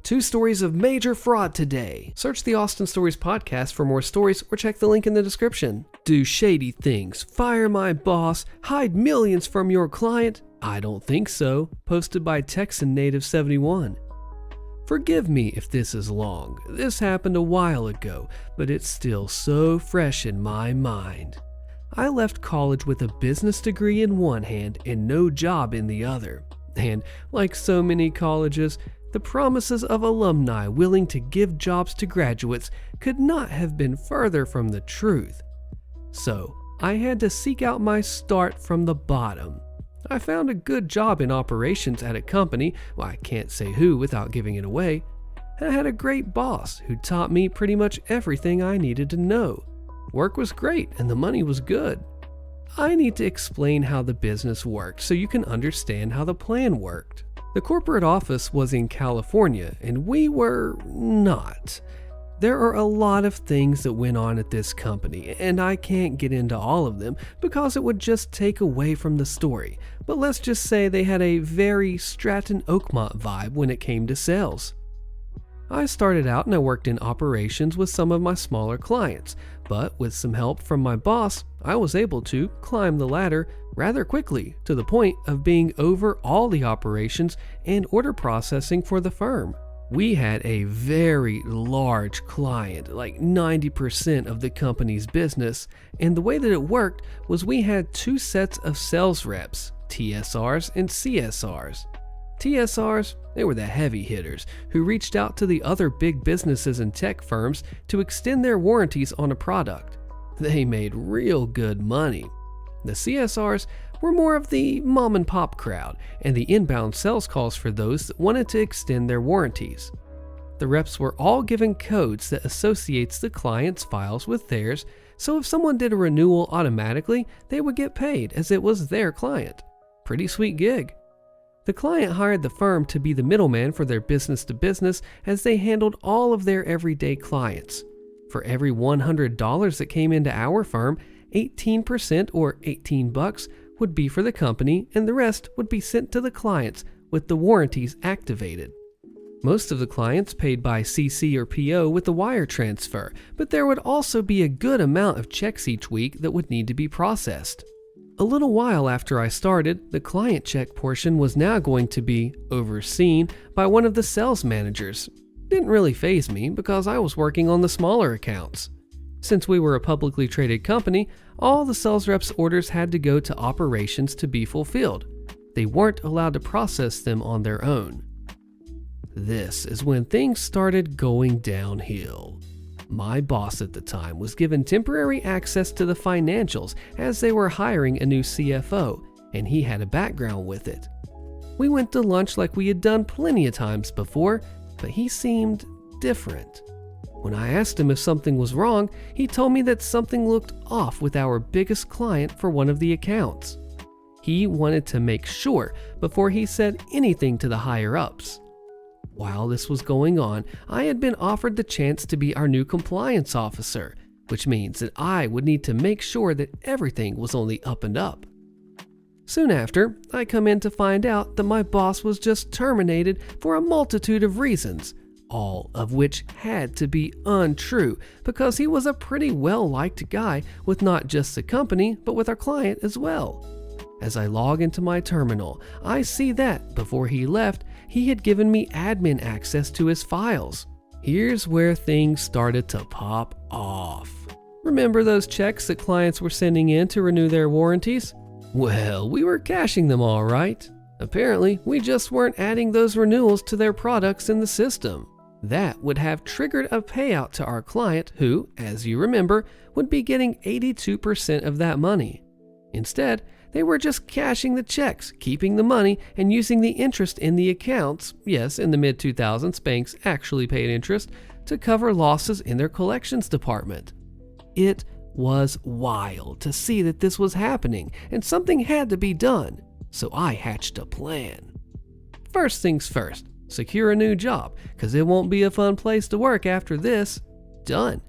2 stories of major fraud today. Search the Austin Stories podcast for more stories or check the link in the description. Do shady things, fire my boss, hide millions from your client? I don't think so. Posted by Texan Native 71. Forgive me if this is long. This happened a while ago, but it's still so fresh in my mind. I left college with a business degree in one hand and no job in the other. And like so many colleges, the promises of alumni willing to give jobs to graduates could not have been further from the truth. So I had to seek out my start from the bottom. I found a good job in operations at a company, well, I can't say who without giving it away, and I had a great boss who taught me pretty much everything I needed to know. Work was great and the money was good. I need to explain how the business worked so you can understand how the plan worked. The corporate office was in California and we were not. There are a lot of things that went on at this company, and I can't get into all of them because it would just take away from the story. But let's just say they had a very Stratton Oakmont vibe when it came to sales. I started out and I worked in operations with some of my smaller clients, but with some help from my boss, I was able to climb the ladder rather quickly to the point of being over all the operations and order processing for the firm. We had a very large client, like 90% of the company's business, and the way that it worked was we had 2 sets of sales reps, TSRs and CSRs. TSRs, they were the heavy hitters who reached out to the other big businesses and tech firms to extend their warranties on a product. They made real good money. The CSRs were more of the mom and pop crowd and the inbound sales calls for those that wanted to extend their warranties. The reps were all given codes that associates the client's files with theirs, so if someone did a renewal automatically, they would get paid as it was their client. Pretty sweet gig. The client hired the firm to be the middleman for their business to business as they handled all of their everyday clients. For every $100 that came into our firm, 18% or $18 would be for the company and the rest would be sent to the clients with the warranties activated. Most of the clients paid by CC or PO with the wire transfer, but there would also be a good amount of checks each week that would need to be processed. A little while after I started, the client check portion was now going to be overseen by one of the sales managers. Didn't really faze me because I was working on the smaller accounts. Since we were a publicly traded company, all the sales reps' orders had to go to operations to be fulfilled. They weren't allowed to process them on their own. This is when things started going downhill. My boss at the time was given temporary access to the financials as they were hiring a new CFO, and he had a background with it. We went to lunch like we had done plenty of times before, but he seemed different. When I asked him if something was wrong, he told me that something looked off with our biggest client for one of the accounts. He wanted to make sure before he said anything to the higher-ups. While this was going on, I had been offered the chance to be our new compliance officer, which means that I would need to make sure that everything was on the up and up. Soon after, I come in to find out that my boss was just terminated for a multitude of reasons, all of which had to be untrue because he was a pretty well-liked guy with not just the company, but with our client as well. As I log into my terminal, I see that before he left, he had given me admin access to his files. Here's where things started to pop off. Remember those checks that clients were sending in to renew their warranties? Well, we were cashing them all right. Apparently, we just weren't adding those renewals to their products in the system. That would have triggered a payout to our client who, as you remember, would be getting 82% of that money. Instead, they were just cashing the checks, keeping the money, and using the interest in the accounts, yes, in the mid-2000s, banks actually paid interest, to cover losses in their collections department. It was wild to see that this was happening, and something had to be done, so I hatched a plan. First things first, secure a new job, because it won't be a fun place to work after this. Done.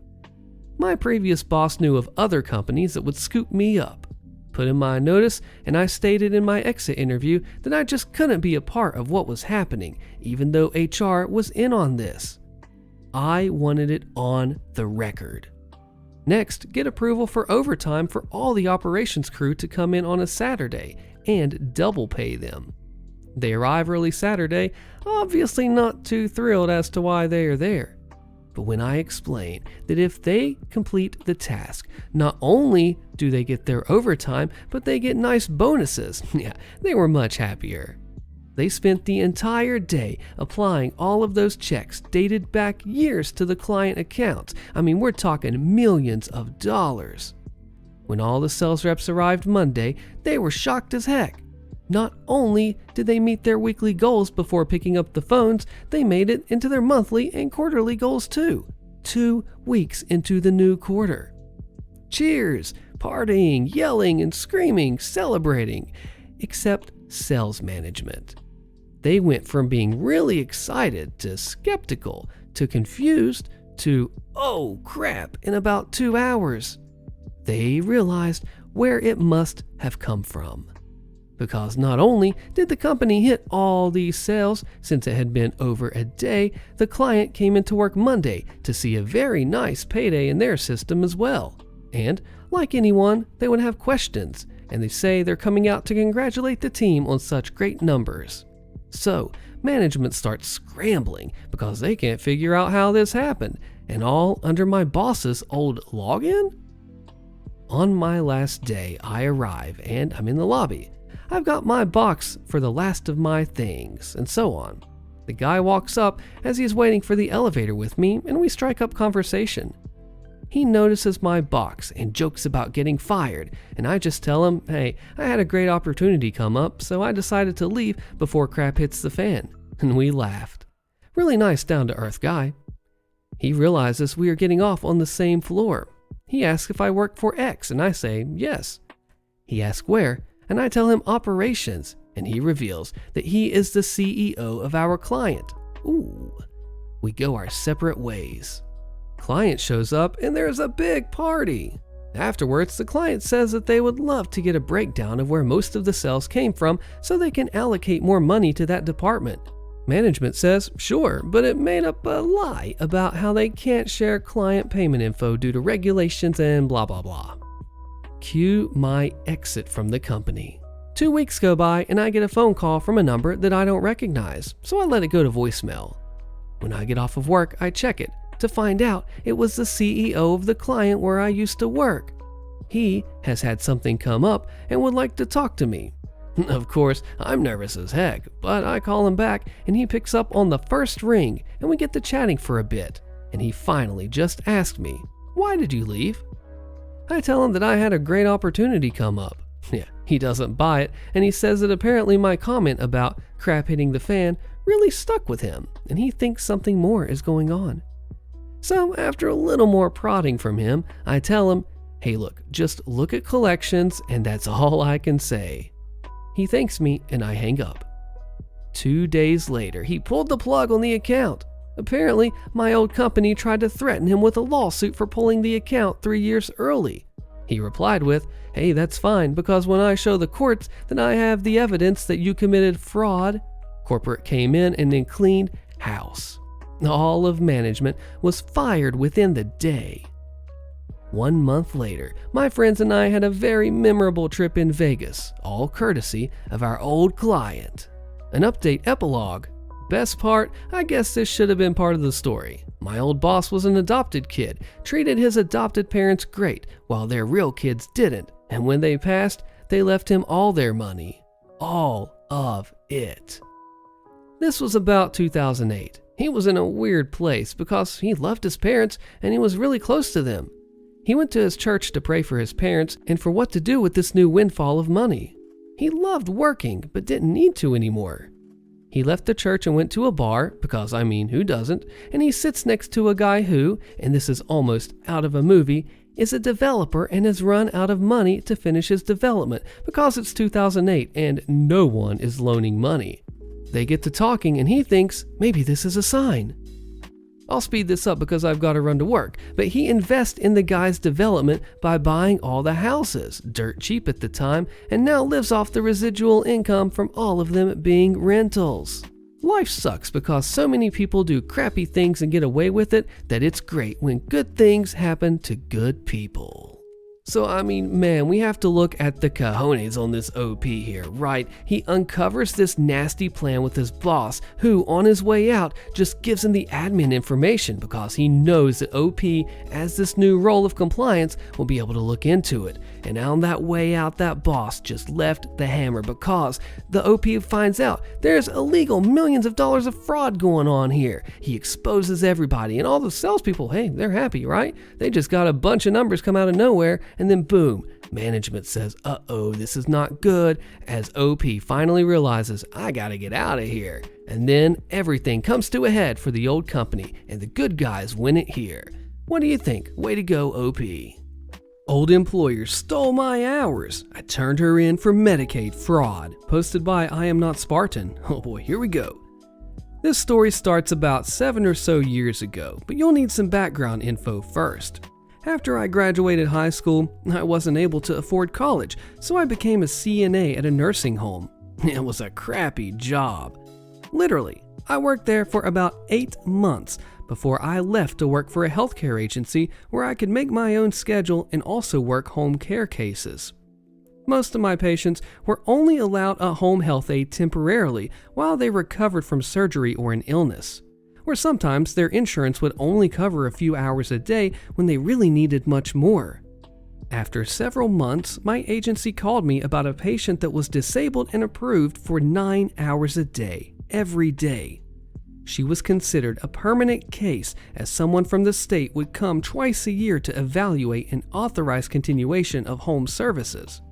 My previous boss knew of other companies that would scoop me up. put in my notice, and I stated in my exit interview that I just couldn't be a part of what was happening, even though HR was in on this. I wanted it on the record. Next, get approval for overtime for all the operations crew to come in on a Saturday and double pay them. They arrive early Saturday, obviously not too thrilled as to why they are there. But when I explain that if they complete the task, not only do they get their overtime, but they get nice bonuses, they were much happier. They spent the entire day applying all of those checks dated back years to the client accounts. I mean, we're talking millions of dollars. When all the sales reps arrived Monday, they were shocked as heck. Not only did they meet their weekly goals before picking up the phones, they made it into their monthly and quarterly goals too, 2 weeks into the new quarter. Cheers, partying, yelling and screaming, celebrating, except sales management. They went from being really excited to skeptical to confused to, oh crap, in about 2 hours. They realized where it must have come from. Because not only did the company hit all these sales, since it had been over a day, the client came into work Monday to see a very nice payday in their system as well. And, like anyone, they would have questions, and they say they're coming out to congratulate the team on such great numbers. So, management starts scrambling because they can't figure out how this happened, and all under my boss's old login? On my last day, I arrive and I'm in the lobby. I've got my box for the last of my things, and so on. The guy walks up as he's waiting for the elevator with me, and we strike up conversation. He notices my box and jokes about getting fired, and I just tell him, hey, I had a great opportunity come up, so I decided to leave before crap hits the fan, and we laughed. Really nice down-to-earth guy. He realizes we are getting off on the same floor. He asks if I work for X, and I say yes. He asks where, and I tell him operations, and he reveals that he is the CEO of our client. Ooh, we go our separate ways. Client shows up and there's a big party. Afterwards, the client says that they would love to get a breakdown of where most of the sales came from so they can allocate more money to that department. Management says, sure, but it made up a lie about how they can't share client payment info due to regulations and blah blah blah. Cue my exit from the company. 2 weeks go by and I get a phone call from a number that I don't recognize, so I let it go to voicemail. When I get off of work, I check it to find out it was the CEO of the client where I used to work. He has had something come up and would like to talk to me. Of course, I'm nervous as heck, but I call him back and he picks up on the first ring and we get to chatting for a bit, and he finally just asked me, "Why did you leave?" I tell him that I had a great opportunity come up. He doesn't buy it, and he says that apparently my comment about crap hitting the fan really stuck with him, and he thinks something more is going on. So after a little more prodding from him, I tell him, hey look, just look at collections and that's all I can say. He thanks me and I hang up. 2 days later, he pulled the plug on the account. Apparently, my old company tried to threaten him with a lawsuit for pulling the account 3 years early. He replied with, hey, that's fine, because when I show the courts that I have the evidence that you committed fraud, corporate came in and then cleaned house. All of management was fired within the day. 1 month later, my friends and I had a very memorable trip in Vegas, all courtesy of our old client. An update epilogue. Best part, I guess this should have been part of the story. My old boss was an adopted kid, treated his adopted parents great, while their real kids didn't, and when they passed, they left him all their money. All of it. This was about 2008. He was in a weird place because he loved his parents and he was really close to them. He went to his church to pray for his parents and for what to do with this new windfall of money. He loved working but didn't need to anymore. He left the church and went to a bar, because I mean, who doesn't? And he sits next to a guy who, and this is almost out of a movie, is a developer and has run out of money to finish his development because it's 2008 and no one is loaning money. They get to talking and he thinks maybe this is a sign. I'll speed this up because I've got to run to work. But he invests in the guy's development by buying all the houses, dirt cheap at the time, and now lives off the residual income from all of them being rentals. Life sucks because so many people do crappy things and get away with it that it's great when good things happen to good people. So I mean, man, we have to look at the cojones on this OP here, right? He uncovers this nasty plan with his boss, who on his way out just gives him the admin information because he knows that OP, as this new role of compliance, will be able to look into it. And on that way out, that boss just left the hammer because the OP finds out there's illegal millions of dollars of fraud going on here. He exposes everybody, and all the salespeople, hey, they're happy, right? They just got a bunch of numbers come out of nowhere. And then boom, management says, uh-oh, this is not good, as OP finally realizes, I gotta get out of here. And then everything comes to a head for the old company, and the good guys win it here. What do you think? Way to go, OP. Old employer stole my hours. I turned her in for Medicaid fraud. Posted by I Am Not Spartan. Oh boy, here we go. This story starts about 7 or so years ago, but you'll need some background info first. After I graduated high school, I wasn't able to afford college, so I became a CNA at a nursing home. It was a crappy job. Literally, I worked there for about 8 months before I left to work for a healthcare agency where I could make my own schedule and also work home care cases. Most of my patients were only allowed a home health aide temporarily while they recovered from surgery or an illness. Or sometimes their insurance would only cover a few hours a day when they really needed much more. After several months, my agency called me about a patient that was disabled and approved for 9 hours a day, every day. She was considered a permanent case as someone from the state would come twice a year to evaluate and authorize continuation of home services.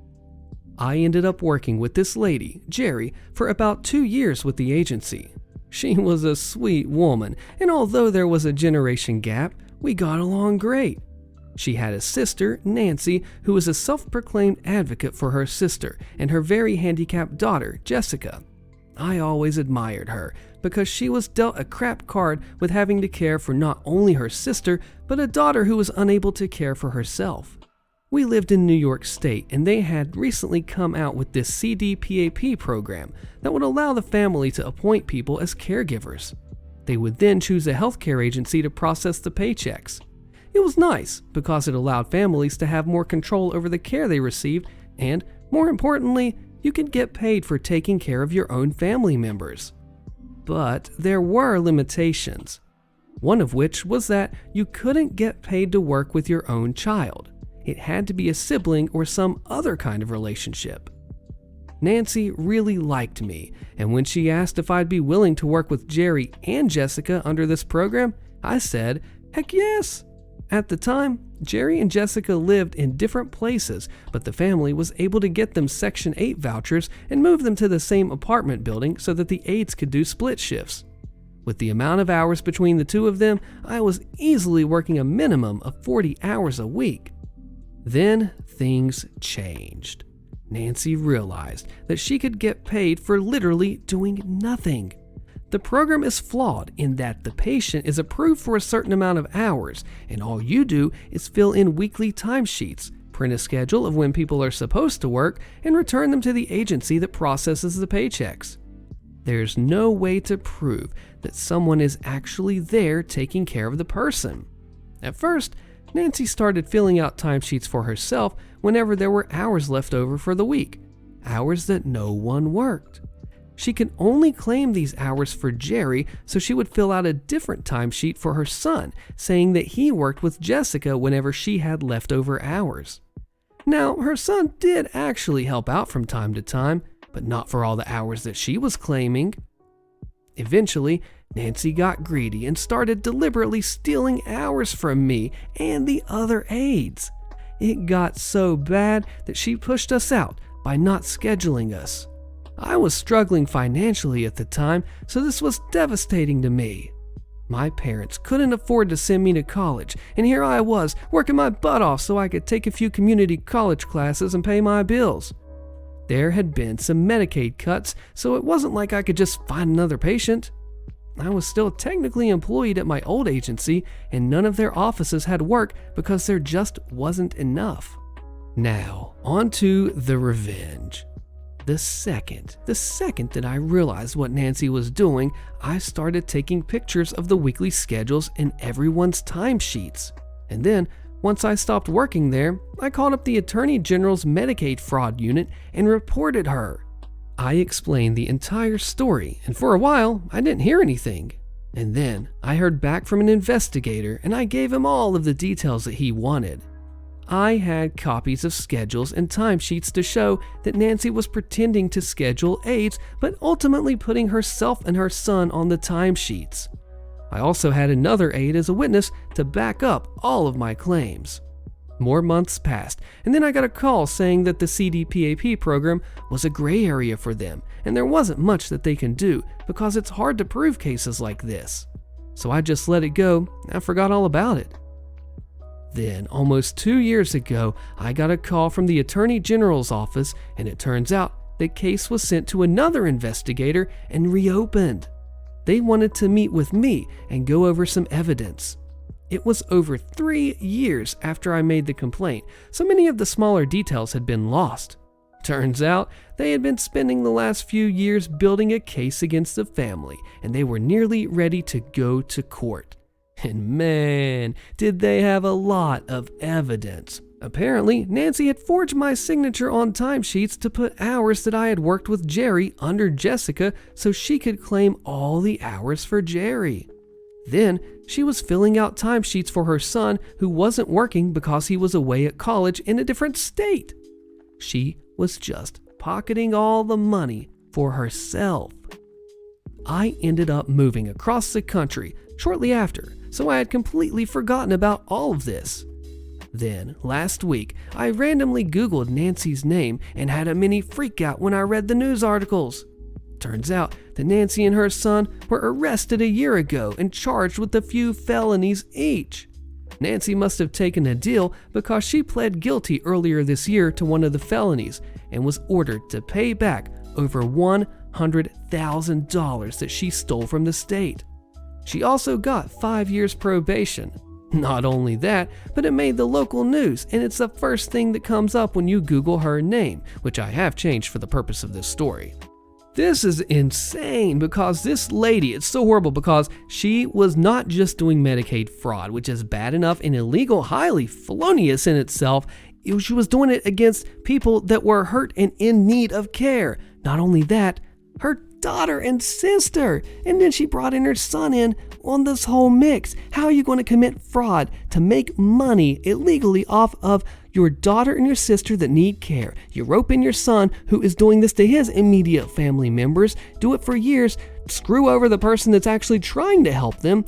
I ended up working with this lady, Jerry, for about 2 years with the agency. She was a sweet woman, and although there was a generation gap, we got along great. She had a sister, Nancy, who was a self-proclaimed advocate for her sister and her very handicapped daughter, Jessica. I always admired her because she was dealt a crap card with having to care for not only her sister, but a daughter who was unable to care for herself. We lived in New York State, and they had recently come out with this CDPAP program that would allow the family to appoint people as caregivers. They would then choose a healthcare agency to process the paychecks. It was nice because it allowed families to have more control over the care they received, and more importantly, you could get paid for taking care of your own family members. But there were limitations. One of which was that you couldn't get paid to work with your own child. It had to be a sibling or some other kind of relationship. Nancy really liked me, and when she asked if I'd be willing to work with Jerry and Jessica under this program, I said, heck yes. At the time, Jerry and Jessica lived in different places, but the family was able to get them Section 8 vouchers and move them to the same apartment building so that the aides could do split shifts. With the amount of hours between the two of them, I was easily working a minimum of 40 hours a week. Then things changed. Nancy realized that she could get paid for literally doing nothing. The program is flawed in that the patient is approved for a certain amount of hours, and all you do is fill in weekly timesheets, print a schedule of when people are supposed to work, and return them to the agency that processes the paychecks. There's no way to prove that someone is actually there taking care of the person. At first, Nancy started filling out timesheets for herself whenever there were hours left over for the week, hours that no one worked. She could only claim these hours for Jerry, so she would fill out a different timesheet for her son, saying that he worked with Jessica whenever she had leftover hours. Now, her son did actually help out from time to time, but not for all the hours that she was claiming. Eventually, Nancy got greedy and started deliberately stealing hours from me and the other aides. It got so bad that she pushed us out by not scheduling us. I was struggling financially at the time, so this was devastating to me. My parents couldn't afford to send me to college, and here I was working my butt off so I could take a few community college classes and pay my bills. There had been some Medicaid cuts, so it wasn't like I could just find another patient. I was still technically employed at my old agency, and none of their offices had work because there just wasn't enough. Now, on to the revenge. The second that I realized what Nancy was doing, I started taking pictures of the weekly schedules and everyone's timesheets. And then, once I stopped working there, I called up the Attorney General's Medicaid fraud unit and reported her. I explained the entire story, and for a while, I didn't hear anything. And then, I heard back from an investigator, and I gave him all of the details that he wanted. I had copies of schedules and timesheets to show that Nancy was pretending to schedule aides, but ultimately putting herself and her son on the timesheets. I also had another aide as a witness to back up all of my claims. More months passed, and then I got a call saying that the CDPAP program was a gray area for them, and there wasn't much that they can do because it's hard to prove cases like this. So I just let it go and I forgot all about it. Then, almost 2 years ago, I got a call from the Attorney General's office, and it turns out the case was sent to another investigator and reopened. They wanted to meet with me and go over some evidence. It was over 3 years after I made the complaint, so many of the smaller details had been lost. Turns out, they had been spending the last few years building a case against the family, and they were nearly ready to go to court. And man, did they have a lot of evidence. Apparently, Nancy had forged my signature on timesheets to put hours that I had worked with Jerry under Jessica so she could claim all the hours for Jerry. Then, she was filling out timesheets for her son who wasn't working because he was away at college in a different state. She was just pocketing all the money for herself. I ended up moving across the country shortly after, so I had completely forgotten about all of this. Then, last week, I randomly Googled Nancy's name and had a mini freakout when I read the news articles. Turns out that Nancy and her son were arrested a year ago and charged with a few felonies each. Nancy must have taken a deal because she pled guilty earlier this year to one of the felonies and was ordered to pay back over $100,000 that she stole from the state. She also got 5 years probation. Not only that, but it made the local news, and it's the first thing that comes up when you Google her name, which I have changed for the purpose of this story. This is insane because this lady, it's so horrible because she was not just doing Medicaid fraud, which is bad enough and illegal, highly felonious in itself. She was doing it against people that were hurt and in need of care. Not only that, her daughter and sister, and then she brought in her son in on this whole mix. How are you going to commit fraud to make money illegally off of your daughter and your sister that need care? You rope in your son who is doing this to his immediate family members, do it for years, screw over the person that's actually trying to help them.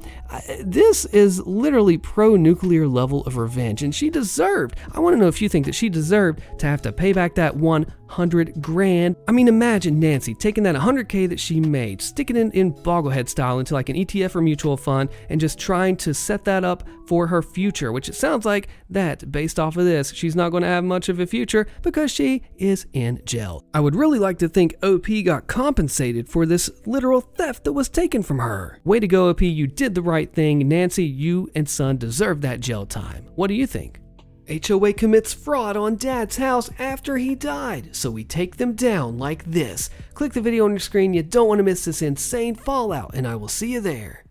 This is literally pro-nuclear level of revenge, and she deserved, I want to know if you think that she deserved to have to pay back that $100,000. I mean, imagine Nancy taking that $100K that she made, sticking it in bogglehead style into like an ETF or mutual fund, and just trying to set that up for her future, which it sounds like that, based off of this, she's not going to have much of a future because she is in jail. I would really like to think OP got compensated for this literal theft that was taken from her. Way to go, OP, you did the right thing. Nancy, you and son deserve that jail time. What do you think? HOA commits fraud on dad's house after he died, so we take them down like this. Click the video on your screen, you don't want to miss this insane fallout, and I will see you there.